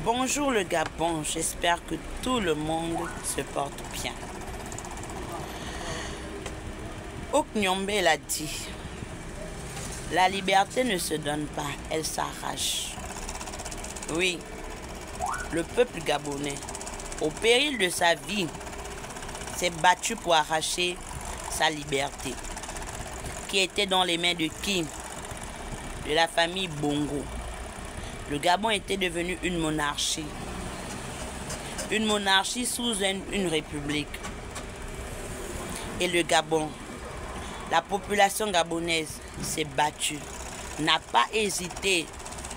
Bonjour le Gabon, j'espère que tout le monde se porte bien. Oknyombe l'a dit, la liberté ne se donne pas, elle s'arrache. Oui, le peuple gabonais, au péril de sa vie, s'est battu pour arracher sa liberté, qui était dans les mains de qui? De la famille Bongo. Le Gabon était devenu une monarchie sous une république. Et le Gabon, la population gabonaise s'est battue, n'a pas hésité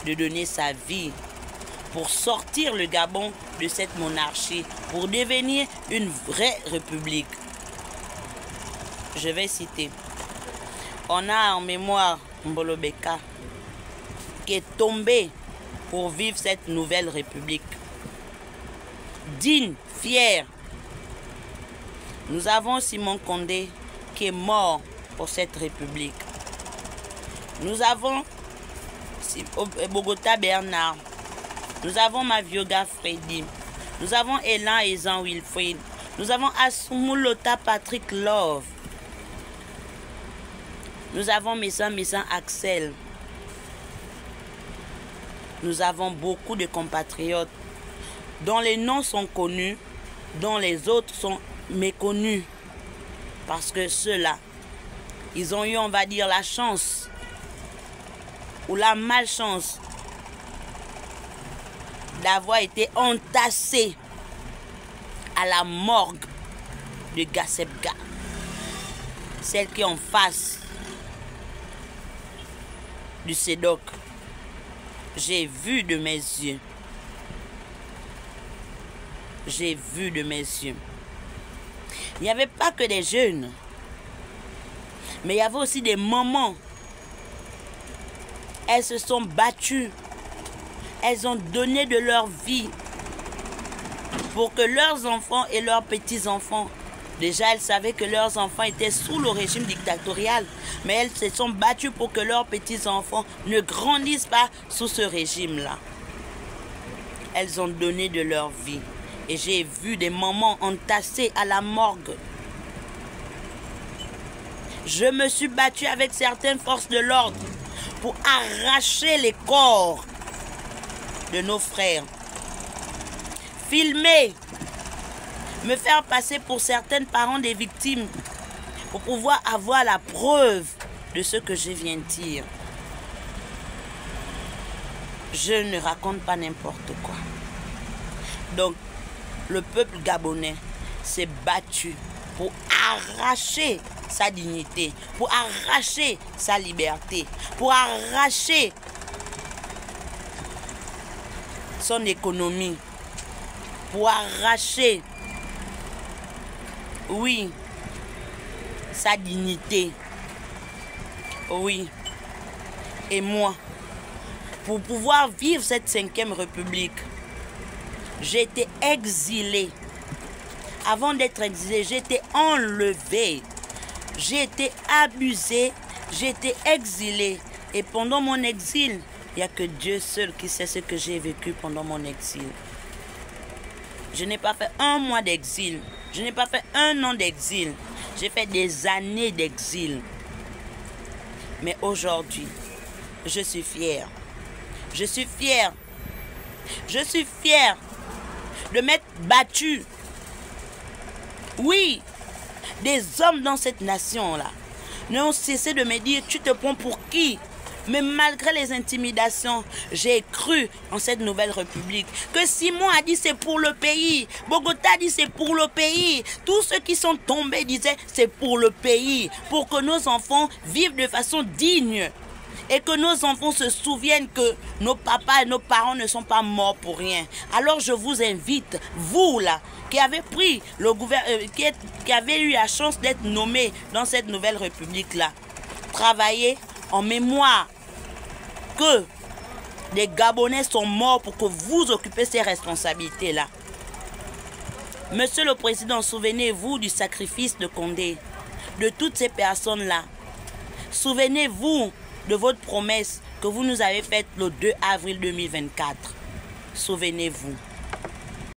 de donner sa vie pour sortir le Gabon de cette monarchie, pour devenir une vraie république. Je vais citer. On a en mémoire Mbolo Beka qui est tombé pour vivre cette nouvelle république. Digne, fier. Nous avons Simon Condé qui est mort pour cette république. Nous avons Bogota Bernard. Nous avons Mavioga Freddy. Nous avons Elan et Jean Wilfried. Nous avons Asumulota Patrick Love. Nous avons Messan Axel. Nous avons beaucoup de compatriotes dont les noms sont connus, dont les autres sont méconnus. Parce que ceux-là, ils ont eu, on va dire, la chance ou la malchance d'avoir été entassés à la morgue de Gassebga, celle qui est en face du CEDOC. J'ai vu de mes yeux. J'ai vu de mes yeux. Il n'y avait pas que des jeunes, mais il y avait aussi des mamans. Elles se sont battues. Elles ont donné de leur vie pour que leurs enfants et leurs petits-enfants, déjà elles savaient que leurs enfants étaient sous le régime dictatorial, mais elles se sont battues pour que leurs petits-enfants ne grandissent pas sous ce régime-là. Elles ont donné de leur vie. Et j'ai vu des mamans entassées à la morgue. Je me suis battue avec certaines forces de l'ordre pour arracher les corps de nos frères. Filmer, me faire passer pour certains parents des victimes pour pouvoir avoir la preuve de ce que je viens de dire. Je ne raconte pas n'importe quoi. Donc, le peuple gabonais s'est battu pour arracher sa dignité, pour arracher sa liberté, pour arracher son économie, pour arracher, oui, sa dignité. Oui. Et moi, pour pouvoir vivre cette 5e République, j'ai été exilé. Avant d'être exilé, j'ai été enlevé. J'ai été abusé. J'ai été exilé. Et pendant mon exil, il n'y a que Dieu seul qui sait ce que j'ai vécu pendant mon exil. Je n'ai pas fait 1 mois d'exil. Je n'ai pas fait 1 an d'exil. J'ai fait des années d'exil. Mais aujourd'hui, je suis fier. Je suis fier. Je suis fier de m'être battu. Oui, des hommes dans cette nation-là n'ont cessé de me dire, tu te prends pour qui? Mais malgré les intimidations, j'ai cru en cette nouvelle république. Que Simon a dit c'est pour le pays. Bogota a dit c'est pour le pays. Tous ceux qui sont tombés disaient c'est pour le pays. Pour que nos enfants vivent de façon digne. Et que nos enfants se souviennent que nos papas et nos parents ne sont pas morts pour rien. Alors je vous invite, vous là, qui avez pris le gouvernement, qui avez eu la chance d'être nommé dans cette nouvelle république-là, travaillez en mémoire que des Gabonais sont morts pour que vous occupiez ces responsabilités-là. Monsieur le Président, souvenez-vous du sacrifice de Condé, de toutes ces personnes-là. Souvenez-vous de votre promesse que vous nous avez faite le 2 avril 2024. souvenez-vous.